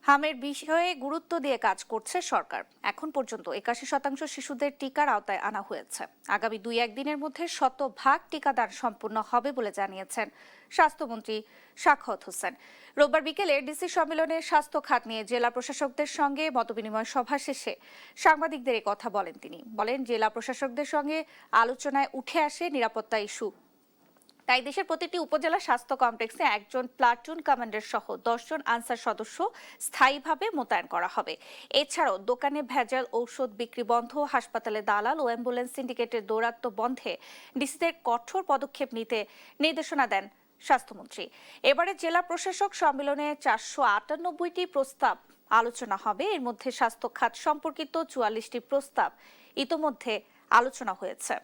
হামের বিষয়ে গুরুত্ব দিয়ে কাজ করছে সরকার। এখন পর্যন্ত 81% শিশুদের টিকার আওতায় আনা হয়েছে। আগামী 2-1 দিনের মধ্যে 100% টিকাদান সম্পূর্ণ হবে বলে জানিয়েছেন স্বাস্থ্যমন্ত্রী সাখাওয়াত হোসেন। রোববার বিকেলে ডিসি সম্মেলনে স্বাস্থ্য খাত নিয়ে জেলা প্রশাসকদের সঙ্গে মতবিনিময় সভা শেষে সাংবাদিকদের কথা বলেন তিনি। বলেন, জেলা প্রশাসকদের সঙ্গে আলোচনায় উঠে আসে নিরাপত্তা ইস্যু। তাই দেশের প্রতিটি উপজেলা স্বাস্থ্য কমপ্লেক্সে একজন প্লাটুন কমান্ডার সহ 10 জন আনসার সদস্য স্থায়ীভাবে মোতায়েন করা হবে। এছাড়াও দোকানে ভেজাল ঔষধ বিক্রি বন্ধ, হাসপাতালে দালাল ও অ্যাম্বুলেন্স সিন্ডিকেটের দৌরাত্ম্য বন্ধে ডিসিদের কঠোর পদক্ষেপ নিতে নির্দেশনা দেন স্বাস্থ্যমন্ত্রী। এবারে জেলা প্রশাসক সম্মেলনে 498টি প্রস্তাব আলোচনা হবে। এর মধ্যে স্বাস্থ্য খাত সম্পর্কিত 44টি প্রস্তাব ইতোমধ্যে আলোচনা হয়েছে।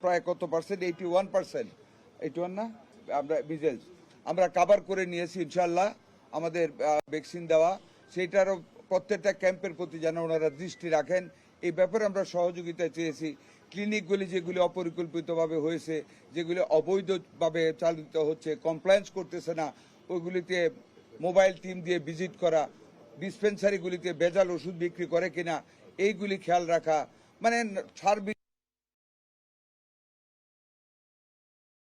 প্রায় কত পার্সেন্ট, 81%, 81 না, আমরা মিজেলস আমরা কাভার করে নিয়েছি ইনশাল্লাহ। আমাদের ভ্যাকসিন দেওয়া, সেইটারও প্রত্যেকটা ক্যাম্পের প্রতি যেন ওনারা দৃষ্টি রাখেন, এই ব্যাপারে আমরা সহযোগিতা চেয়েছি। ক্লিনিকগুলি যেগুলি অপরিকল্পিতভাবে হয়েছে, যেগুলি অবৈধভাবে চালিত হচ্ছে, কমপ্লায়েন্স করতেছে না, ওইগুলিতে মোবাইল টিম দিয়ে ভিজিট করা, ডিসপেন্সারিগুলিতে ভেজাল ওষুধ বিক্রি করে কিনা এইগুলি খেয়াল রাখা, মানে সার্বিক